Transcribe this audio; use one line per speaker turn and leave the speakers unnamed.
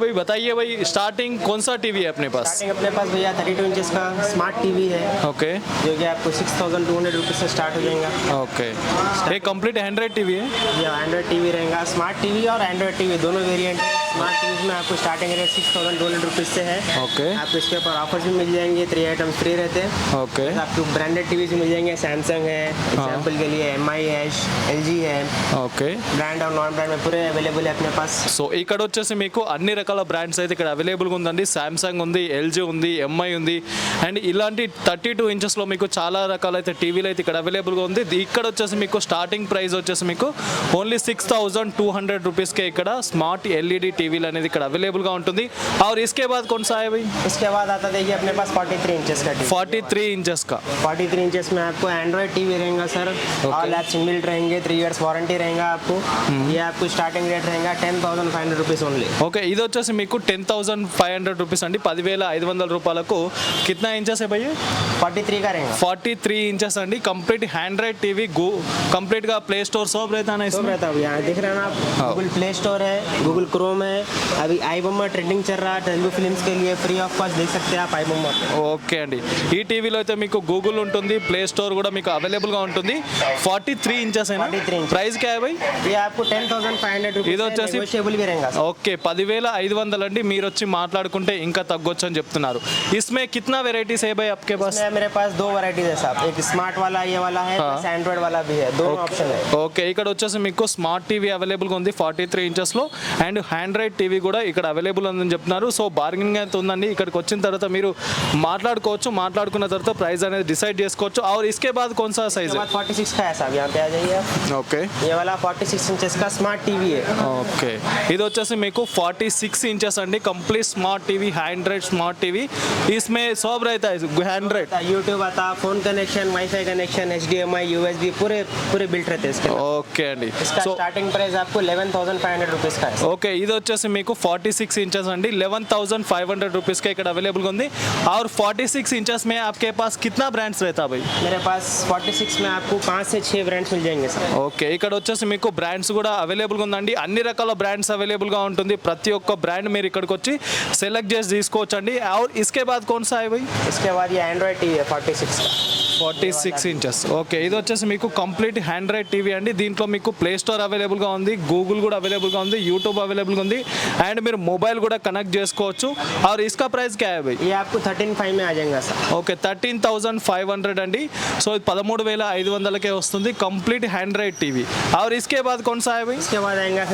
भाई बताइए भाई, स्टार्टिंग कौन सा टीवी है अपने पास?
स्टार्टिंग अपने पास भैया 32 इंचेस का स्मार्ट टीवी है
ओके
जो कि आपको 6200 रुपीज़ से स्टार्ट हो जाएगा।
ओके, ये कंप्लीट एंड्रॉइड टीवी है।
या एंड्रॉइड टीवी रहेगा, स्मार्ट टीवी और एंड्रॉइड टीवी दोनों वेरिएंट है। स्मार्ट टीवी में आपको स्टार्टिंग रेट 6200 रुपीज़ से है।
ओके
आपको इसके ऊपर ऑफर्स भी मिल जाएंगे, 3 आइटम्स फ्री रहते हैं।
ओके
आपको ब्रांडेड टीवी भी मिल जाएंगे, सैमसंग है एग्जाम्पल के लिए, MI है, LG है।
ఓకే
ब्रांड और नॉन ब्रांड में पूरे अवेलेबल है अपने पास।
సో ఇక్కడ వచ్చేసి మీకు అన్ని రకాల బ్రాండ్స్ అయితే ఇక్కడ అవైలబుల్గా ఉందండి. శాంసంగ్ ఉంది, ఎల్జీ ఉంది, ఎంఐ ఉంది అండ్ ఇలాంటి 32 ఇంచెస్లో మీకు చాలా రకాలైతే టీవీలు అయితే ఇక్కడ అవైలబుల్గా ఉంది. ఇక్కడ వచ్చేసి మీకు స్టార్టింగ్ ప్రైస్ వచ్చేసి మీకు ఓన్లీ 6200 రూపీస్కే ఇక్కడ స్మార్ట్ ఎల్ఈడి టీవీలు అనేది ఇక్కడ అవైలబుల్గా ఉంటుంది. और इसके बाद कौन सा है भाई?
इसके बाद आता देखिए अपने पास 43 इंचेस का टीवी।
43 इंचेस का
43 इंचेस में आपको एंड्रॉइड टीवी रहेगा सर। ऑल एप्स इनबिल्ट रहेंगे, 3 इयर्स वारंटी रहेगा आपको। ये आपको स्टार्टिंग रेट रहेगा 10,500 रुपीज़ ओनली।
ఓకే, ఇది వచ్చేసి మీకు 10,500 రూపీస్ అండి, 10,500 రూపాయలకు. కిतना ఇంచెస్ है भैया?
43 का रहेगा।
43 इंचेस अंडी, कंप्लीट हैंड्राइड टीवी, कंप्लीट का प्ले स्टोर सब रहता है ना
सब
इसमें?
रहता है यहाँ दिख रहे हैं ना आप, गूगल प्ले स्टोर है, गूगल क्रोम है। अभी आई बम्मा ट्रेंडिंग चल रहा है तेलुगु फिल्म्स के लिए, फ्री ऑफ कॉस्ट देख सकते हैं आप आई बम्मा।
ఓకే అండి, ఈ టీవీలో అయితే మీకు గూగుల్ ఉంటుంది, ప్లే స్టోర్ కూడా మీకు అవైలబుల్గా ఉంటుంది. 43 ఇంచెస్ అయినా
43 इंच।
ప్రైస్ क्या है भाई?
ये आपको 10,500 रुपीज़
ఇది వచ్చేసి
नेगोशिएबल भी रहेगा सर।
ఓకే 10,500 అండి. మీరు వచ్చి మాట్లాడుకుంటే ఇంకా తగ్గొచ్చు అని చెప్తున్నారు. इसमें कितना वेराइटीज है भाई आपके पास?
इसमें मेरे पास 2 वैरायटीज है साहब, एक स्मार्ट वाला ये वाला है प्लस एंड्रॉइड वाला भी है, दोनों ऑप्शन है।
ఓకే, ఇక్కడ వచ్చేసి మీకు స్మార్ట్ టీవీ అవైలబుల్గా ఉంది 43 ఇంచెస్లో అండ్ ఆండ్రాయిడ్ టీవీ కూడా ఇక్కడ అవైలబుల్ ఉందని చెప్తున్నారు. సో బార్గెనింగ్ అయితే ఉందండి. ఇక్కడికి వచ్చిన తర్వాత మీరు మాట్లాడుకోవచ్చు, మాట్లాడుకున్న తర్వాత ప్రైస్ అనేది డిసైడ్ చేసుకోవచ్చు. और इसके बाद कौन सा साइज है?
46 का है साहब, यहाँ पे आ जाइए आप।
ఓకే
ये वाला 46 इंचेस का स्मार्ट टीवी है।
ఓకే, ఇది వచ్చేసి మీకు 46 इंचेस अंडी, complete smart TV, Android smart TV. इसमें सब रहता है एंड्रॉइड,
यूट्यूब आता, phone connection, wifi connection, HDMI, USB पूरे पूरे बिल्ट रहते हैं इसके।
ఓకే అండి.
इसका
సో
स्टार्टिंग प्राइस आपको 11,500 रुपीज़ का है।
ఓకే, ఇది వచ్చేసి మీకు 46 इंचेस अंडी, 11,500 रुपीज़ का ఇక్కడ అవైలబుల్గా ఉంది. और 46 इंचेस में आपके पास कितना ब्रांड्स रहता है भाई?
मेरे पास 46 में आपको 5 से 6 ब्रांड्स मिल जाएंगे सर।
ఓకే, ఇక్కడ వచ్చేసి మీకు బ్రాండ్స్ కూడా అవైలబుల్గా ఉందండి. అన్ని రకాల బ్రాండ్స్ అవైలబుల్గా ఉంటుంది. ప్రతి ఒక్క బ్రాండ్ మీరు ఇక్కడికి వచ్చి సెలెక్ట్ చేసి తీసుకోవచ్చండి. और इसके बाद कौन सा है भाई?
इसके बाद ये एंड्रॉइड टीवी है 46 का।
46 ఇంచెస్. ఓకే, ఇది వచ్చేసి మీకు కంప్లీట్ ఆండ్రాయిడ్ టీవీ అండి. దీంట్లో మీకు ప్లే స్టోర్ అవైలబుల్గా ఉంది, గూగుల్ కూడా అవైలబుల్గా ఉంది, యూట్యూబ్ అవైలబుల్గా ఉంది అండ్ మీరు మొబైల్ కూడా కనెక్ట్ చేసుకోవచ్చు. और इसका प्राइस क्या है भाई?
ये आपको 13,500 में आ जाएगा सर।
ఓకే 13,500 అండి. సో 13,500కే వస్తుంది కంప్లీట్ ఆండ్రాయిడ్ టీవీ. और इसके बाद कौन सा है भाई?
इसके बाद आएगा